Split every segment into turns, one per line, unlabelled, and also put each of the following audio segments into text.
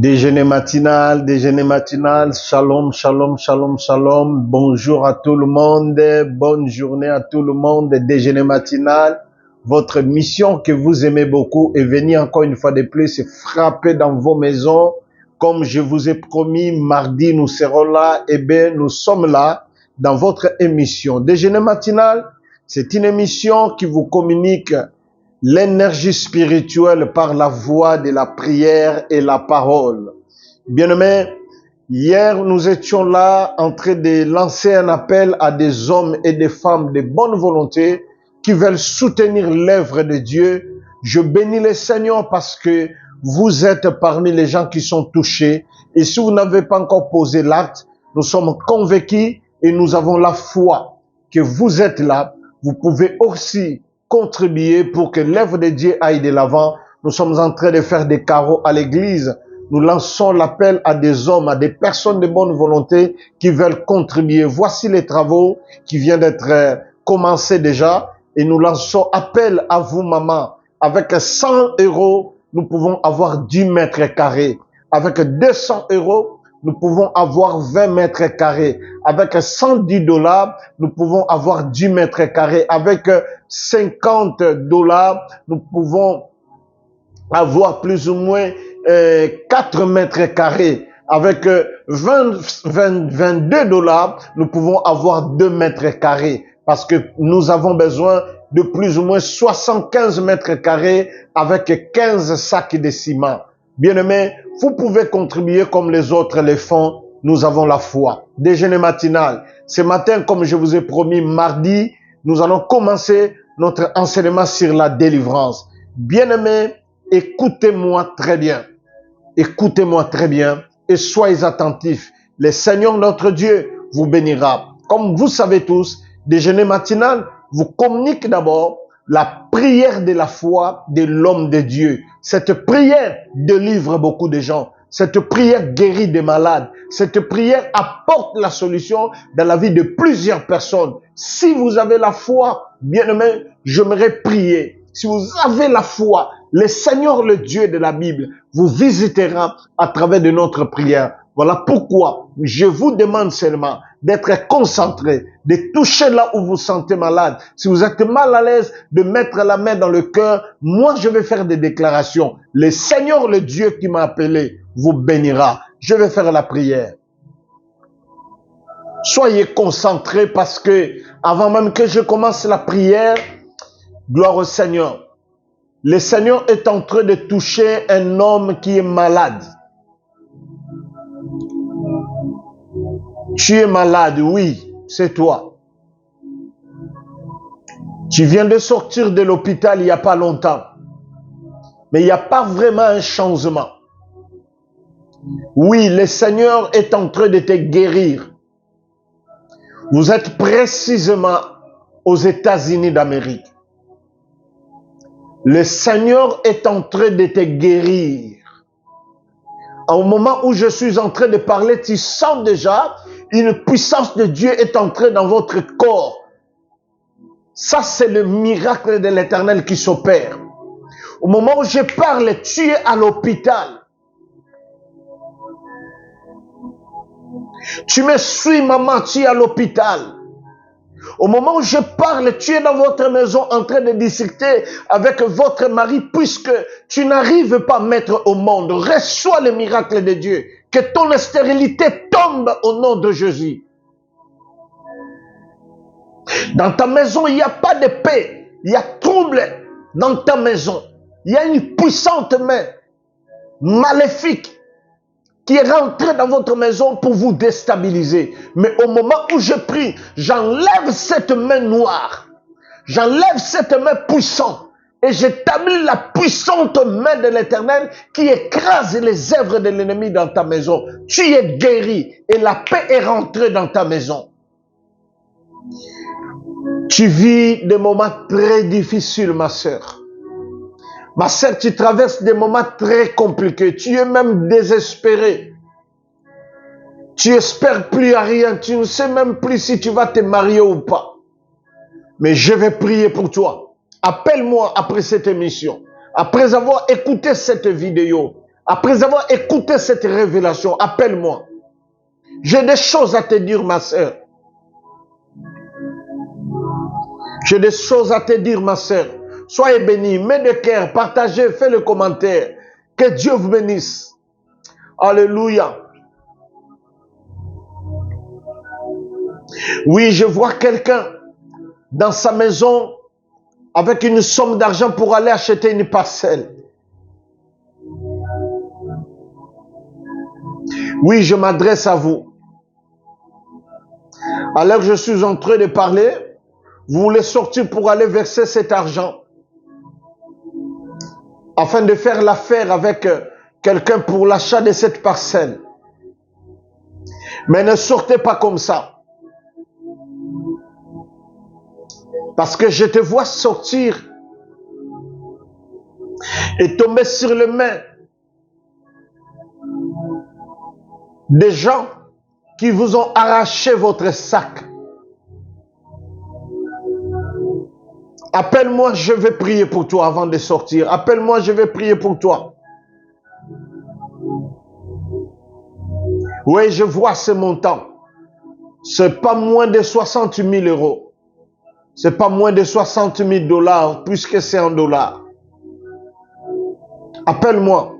Déjeuner matinal, shalom, shalom, shalom, shalom, bonjour à tout le monde, bonne journée à tout le monde, déjeuner matinal, votre mission que vous aimez beaucoup est venir encore une fois de plus frapper dans vos maisons, comme je vous ai promis, mardi nous serons là, et bien nous sommes là dans votre émission. Déjeuner matinal, c'est une émission qui vous communique l'énergie spirituelle par la voie de la prière et la parole. Bien-aimés, hier nous étions là en train de lancer un appel à des hommes et des femmes de bonne volonté qui veulent soutenir l'œuvre de Dieu. Je bénis le Seigneur parce que vous êtes parmi les gens qui sont touchés. Et si vous n'avez pas encore posé l'acte, nous sommes convaincus et nous avons la foi que vous êtes là. Vous pouvez aussi contribuer pour que l'œuvre de Dieu aille de l'avant. Nous sommes en train de faire des carreaux à l'église. Nous lançons l'appel à des hommes, à des personnes de bonne volonté qui veulent contribuer. Voici les travaux qui viennent d'être commencés déjà. Et nous lançons appel à vous, maman. Avec 100 €, nous pouvons avoir 10 mètres carrés. Avec 200 €, nous pouvons avoir 20 mètres carrés. Avec 110 $, nous pouvons avoir 10 mètres carrés. Avec 50 $, nous pouvons avoir plus ou moins 4 mètres carrés. Avec 22 $, nous pouvons avoir 2 mètres carrés. Parce que nous avons besoin de plus ou moins 75 mètres carrés avec 15 sacs de ciment. Bien-aimés, vous pouvez contribuer comme les autres le font. Nous avons la foi. Déjeuner matinal. Ce matin, comme je vous ai promis, mardi, nous allons commencer notre enseignement sur la délivrance. Bien-aimés, écoutez-moi très bien. Écoutez-moi très bien et soyez attentifs. Le Seigneur notre Dieu vous bénira. Comme vous savez tous, déjeuner matinal vous communique d'abord la prière de la foi de l'homme de Dieu. Cette prière délivre beaucoup de gens. Cette prière guérit des malades. Cette prière apporte la solution dans la vie de plusieurs personnes. Si vous avez la foi, bien-aimé, j'aimerais prier. Si vous avez la foi, le Seigneur, le Dieu de la Bible, vous visitera à travers de notre prière. Voilà pourquoi je vous demande seulement d'être concentré, de toucher là où vous sentez malade. Si vous êtes mal à l'aise, de mettre la main dans le cœur. Moi, je vais faire des déclarations. Le Seigneur, le Dieu qui m'a appelé, vous bénira. Je vais faire la prière. Soyez concentrés parce que avant même que je commence la prière, gloire au Seigneur. Le Seigneur est en train de toucher un homme qui est malade. Tu es malade, oui, c'est toi. Tu viens de sortir de l'hôpital il n'y a pas longtemps. Mais il n'y a pas vraiment un changement. Oui, le Seigneur est en train de te guérir. Vous êtes précisément aux États-Unis d'Amérique. Le Seigneur est en train de te guérir. Au moment où je suis en train de parler, tu sens déjà une puissance de Dieu est entrée dans votre corps. Ça, c'est le miracle de l'Éternel qui s'opère. Au moment où je parle, tu es à l'hôpital. Tu me suis, maman, tu es à l'hôpital. Au moment où je parle, tu es dans votre maison en train de discuter avec votre mari puisque tu n'arrives pas à mettre au monde. Reçois le miracle de Dieu. Que ton stérilité tombe au nom de Jésus. Dans ta maison, il n'y a pas de paix. Il y a trouble dans ta maison. Il y a une puissante main maléfique qui est rentrée dans votre maison pour vous déstabiliser. Mais au moment où je prie, j'enlève cette main noire. J'enlève cette main puissante. Et j'établis la puissante main de l'Éternel qui écrase les œuvres de l'ennemi dans ta maison. Tu es guéri et la paix est rentrée dans ta maison. Tu vis des moments très difficiles, ma sœur. Ma sœur, tu traverses des moments très compliqués. Tu es même désespéré. Tu espères plus à rien. Tu ne sais même plus si tu vas te marier ou pas. Mais je vais prier pour toi. Appelle-moi après cette émission. Après avoir écouté cette vidéo, Après avoir écouté cette révélation, appelle-moi. J'ai des choses à te dire, ma sœur. J'ai des choses à te dire, ma sœur. Soyez bénis, mets de cœur, partagez, faites le commentaire. Que Dieu vous bénisse. Alléluia. Oui, je vois quelqu'un dans sa maison avec une somme d'argent pour aller acheter une parcelle. Oui, je m'adresse à vous. Alors que je suis en train de parler, vous voulez sortir pour aller verser cet argent afin de faire l'affaire avec quelqu'un pour l'achat de cette parcelle. Mais ne sortez pas comme ça. Parce que je te vois sortir et tomber sur les mains des gens qui vous ont arraché votre sac. Appelle-moi, je vais prier pour toi avant de sortir. Appelle-moi, je vais prier pour toi. Oui, je vois ce montant. C'est pas moins de 60 000 euros. C'est pas moins de 60 000 dollars, puisque c'est en dollars. Appelle-moi.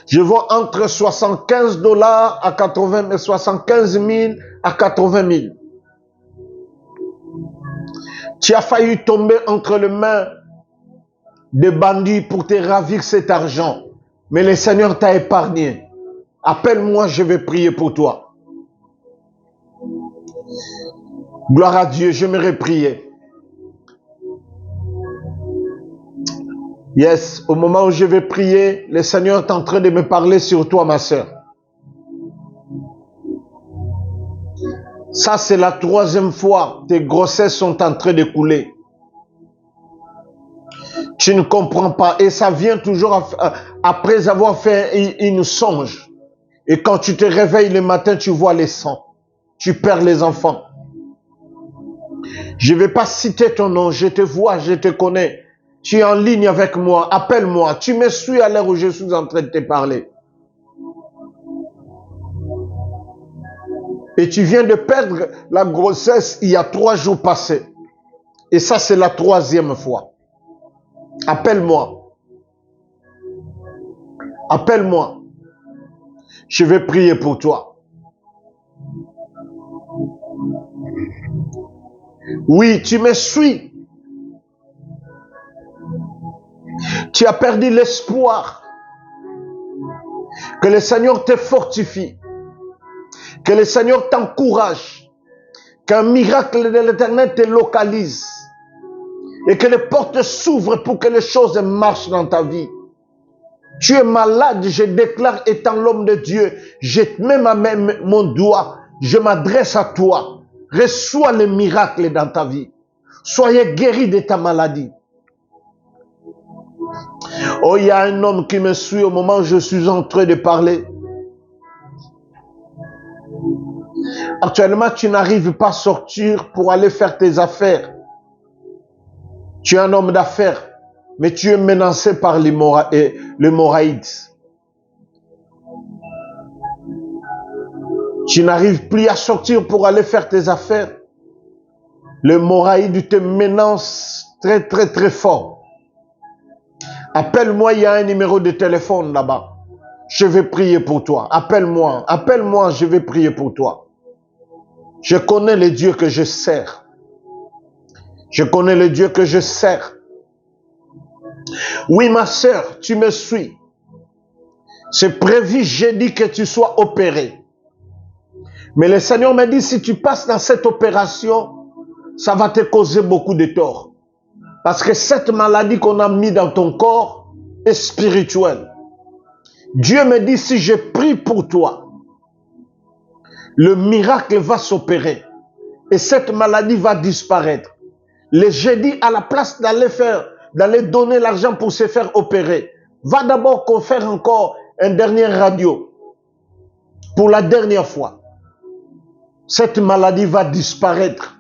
Je vois entre 75 dollars à 80 000, 75 000 à 80 000. Tu as failli tomber entre les mains des bandits pour te ravir cet argent. Mais le Seigneur t'a épargné. Appelle-moi, je vais prier pour toi. Gloire à Dieu, j'aimerais prier. Yes, au moment où je vais prier, le Seigneur est en train de me parler sur toi, ma sœur. Ça, c'est la 3e fois que tes grossesses sont en train de couler. Tu ne comprends pas. Et ça vient toujours après avoir fait une songe. Et quand tu te réveilles le matin, tu vois les sangs. Tu perds les enfants. Je ne vais pas citer ton nom. Je te vois, je te connais. Tu es en ligne avec moi. Appelle-moi. Tu me suis à l'heure où je suis en train de te parler. Et tu viens de perdre la grossesse il y a 3 jours passés. Et ça, c'est la 3e fois. Appelle-moi. Appelle-moi. Je vais prier pour toi. Oui, tu me suis. Tu as perdu l'espoir. Que le Seigneur te fortifie. Que le Seigneur t'encourage. Qu'un miracle de l'Éternel te localise. Et que les portes s'ouvrent pour que les choses marchent dans ta vie. Tu es malade, je déclare étant l'homme de Dieu. Je mets mon doigt, je m'adresse à toi. Reçois le miracle dans ta vie. Soyez guéri de ta maladie. Oh, il y a un homme qui me suit au moment où je suis en train de parler. Actuellement, tu n'arrives pas à sortir pour aller faire tes affaires. Tu es un homme d'affaires, mais tu es menacé par l'hémorroïde. Tu n'arrives plus à sortir pour aller faire tes affaires. L'hémorroïde te menace très, très, très fort. Appelle-moi, il y a un numéro de téléphone là-bas. Je vais prier pour toi. Appelle-moi, appelle-moi, je vais prier pour toi. Je connais le Dieu que je sers. Je connais le Dieu que je sers. Oui, ma sœur, tu me suis. C'est prévu jeudi que tu sois opéré. Mais le Seigneur m'a dit, si tu passes dans cette opération, ça va te causer beaucoup de tort. Parce que cette maladie qu'on a mis dans ton corps est spirituelle. Dieu me dit, si je prie pour toi, le miracle va s'opérer. Et cette maladie va disparaître. Le jeudi, à la place d'aller donner l'argent pour se faire opérer, va d'abord faire encore un dernier radio. Pour la dernière fois. Cette maladie va disparaître.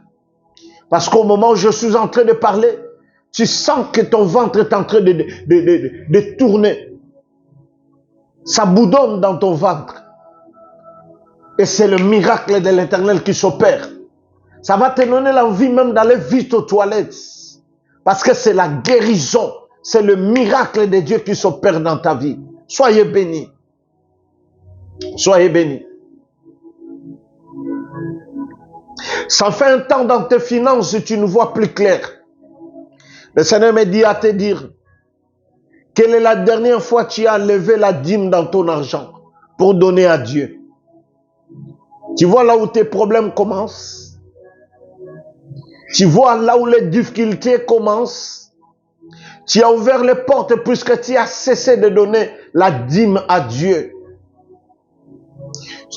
Parce qu'au moment où je suis en train de parler, tu sens que ton ventre est en train de tourner. Ça boudonne dans ton ventre. Et c'est le miracle de l'Éternel qui s'opère. Ça va te donner l'envie même d'aller vite aux toilettes. Parce que c'est la guérison. C'est le miracle de Dieu qui s'opère dans ta vie. Soyez bénis. Soyez bénis. Ça fait un temps dans tes finances, tu ne vois plus clair. Le Seigneur me dit à te dire, quelle est la dernière fois que tu as enlevé la dîme dans ton argent pour donner à Dieu? Tu vois là où tes problèmes commencent? Tu vois là où les difficultés commencent? Tu as ouvert les portes puisque tu as cessé de donner la dîme à Dieu.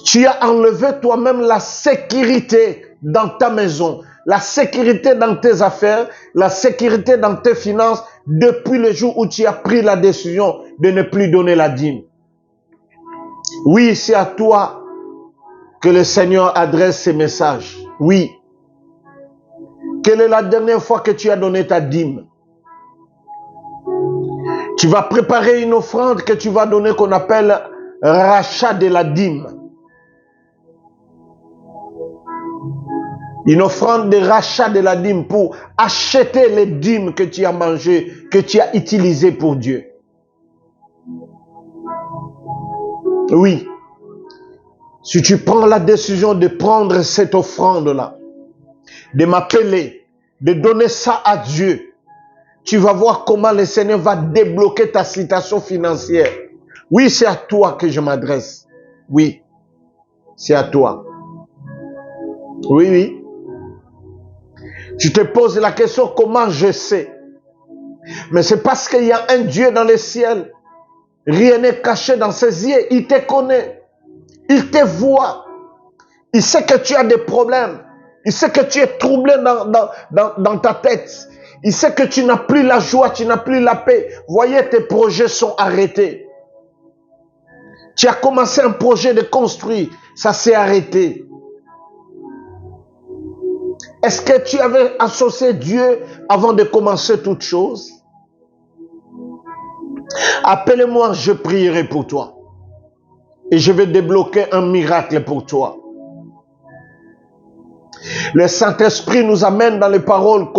Tu as enlevé toi-même la sécurité dans ta maison, la sécurité dans tes affaires, la sécurité dans tes finances depuis le jour où tu as pris la décision de ne plus donner la dîme. Oui, c'est à toi que le Seigneur adresse ces messages. Oui. Quelle est la dernière fois que tu as donné ta dîme? Tu vas préparer une offrande que tu vas donner qu'on appelle rachat de la dîme. Une offrande de rachat de la dîme pour acheter les dîmes que tu as mangées, que tu as utilisées pour Dieu. Oui. Si tu prends la décision de prendre cette offrande-là, de m'appeler, de donner ça à Dieu, tu vas voir comment le Seigneur va débloquer ta situation financière. Oui, c'est à toi que je m'adresse. Oui, c'est à toi. Oui, oui. Tu te poses la question, comment je sais? Mais c'est parce qu'il y a un Dieu dans le ciel. Rien n'est caché dans ses yeux. Il te connaît. Il te voit. Il sait que tu as des problèmes. Il sait que tu es troublé dans ta tête. Il sait que tu n'as plus la joie, tu n'as plus la paix. Voyez, tes projets sont arrêtés. Tu as commencé un projet de construire. Ça s'est arrêté. Est-ce que tu avais associé Dieu avant de commencer toute chose? Appelle-moi, je prierai pour toi. Et je vais débloquer un miracle pour toi. Le Saint-Esprit nous amène dans la parole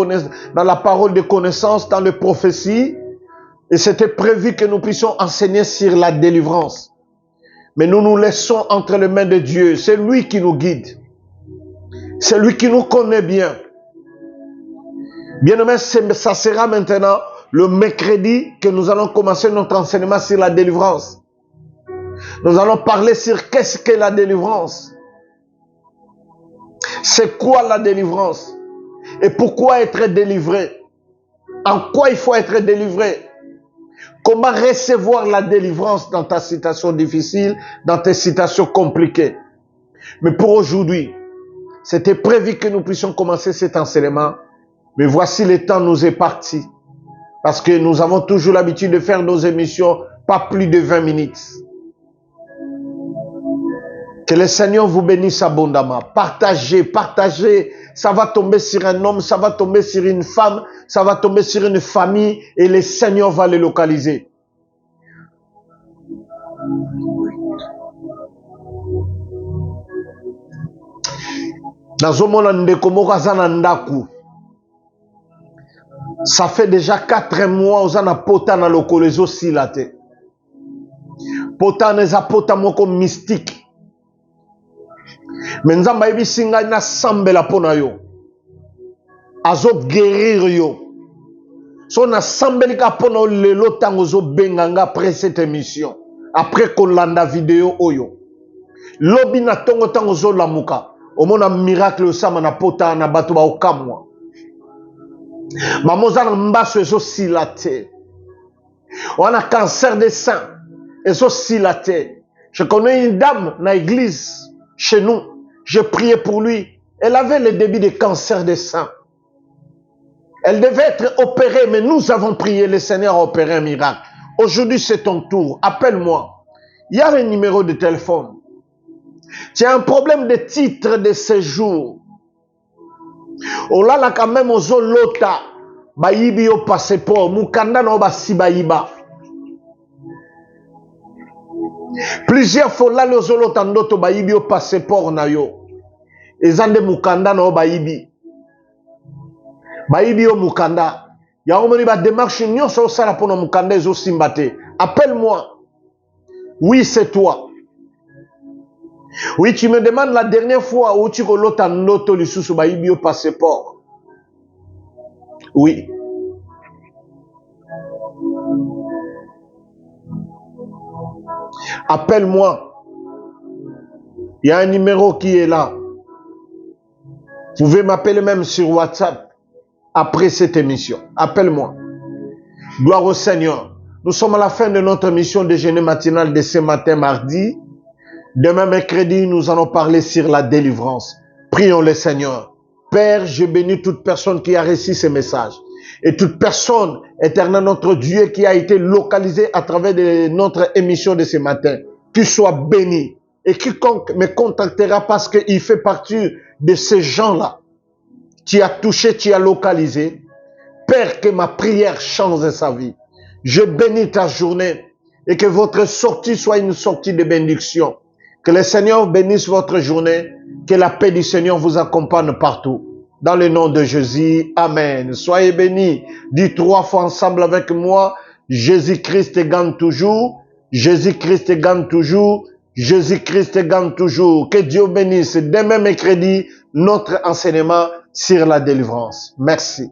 de connaissance, dans les prophéties. Et c'était prévu que nous puissions enseigner sur la délivrance. Mais nous nous laissons entre les mains de Dieu. C'est lui qui nous guide. C'est lui qui nous connaît bien. Bien-aimé, ça sera maintenant le mercredi que nous allons commencer notre enseignement sur la délivrance. Nous allons parler sur qu'est-ce que la délivrance. C'est quoi la délivrance? Et pourquoi être délivré? En quoi il faut être délivré? Comment recevoir la délivrance dans ta situation difficile, dans tes situations compliquées? Mais pour aujourd'hui, c'était prévu que nous puissions commencer cet enseignement. Mais voici le temps nous est parti. Parce que nous avons toujours l'habitude de faire nos émissions pas plus de 20 minutes. Que le Seigneur vous bénisse abondamment. Partagez, partagez. Ça va tomber sur un homme, ça va tomber sur une femme, ça va tomber sur une famille et le Seigneur va les localiser. Ça fait déjà 4 mois aux ana pota na lokolezo silate. Pota neza pota moko mystique. Mais nzamba yebi singa na sambela pona yo. Azo guérir yo. So na sambeli ka pona lelo tango zo benganga après cette émission. Après kolanda vidéo oyo. Lobi na tongo tango zo lamuka. Omona miracle osama na pota na bato ba okamwa. Mamoza na mbaso ezo silate. On a cancer des seins. Ezo silate. Je connais une dame na église chez nous. Je priais pour lui. Elle avait le début de cancer des seins. Elle devait être opérée, mais nous avons prié. Le Seigneur a opéré un miracle. Aujourd'hui, c'est ton tour. Appelle-moi. Il y a un numéro de téléphone. Tu as un problème de titre de séjour. On l'a quand même aux lota. Bayibi au passeport. Mukanda no basi bayiba. Plusieurs fois là les olota ndoto bayibi au passeport na yo. Ezande mukanda na o bayibi. Bayibi o mukanda. Ya omoni ba démarche nyonso sala pour mukanda ezo simbate. Appelle-moi. Oui, c'est toi. Oui, tu me demandes la dernière fois où tu kolota ndoto lisusu bayibi au passeport. Oui. Appelle-moi. Il y a un numéro qui est là. Vous pouvez m'appeler même sur WhatsApp après cette émission. Appelle-moi. Gloire au Seigneur. Nous sommes à la fin de notre émission déjeuner matinal de ce matin mardi. Demain mercredi, nous allons parler sur la délivrance. Prions le Seigneur. Père, je bénis toute personne qui a reçu ce message. Et toute personne, éternel notre Dieu, qui a été localisée à travers notre émission de ce matin. Qu'il soit béni. Et quiconque me contactera parce qu'il fait partie de ces gens-là. Tu as touché, tu as localisé. Père, que ma prière change sa vie. Je bénis ta journée et que votre sortie soit une sortie de bénédiction. Que le Seigneur bénisse votre journée, que la paix du Seigneur vous accompagne partout. Dans le nom de Jésus, Amen. Soyez bénis. Dis 3 fois ensemble avec moi, Jésus-Christ gagne toujours, Jésus-Christ gagne toujours, Jésus-Christ gagne toujours. Que Dieu bénisse. Demain mercredi, notre enseignement sur la délivrance. Merci.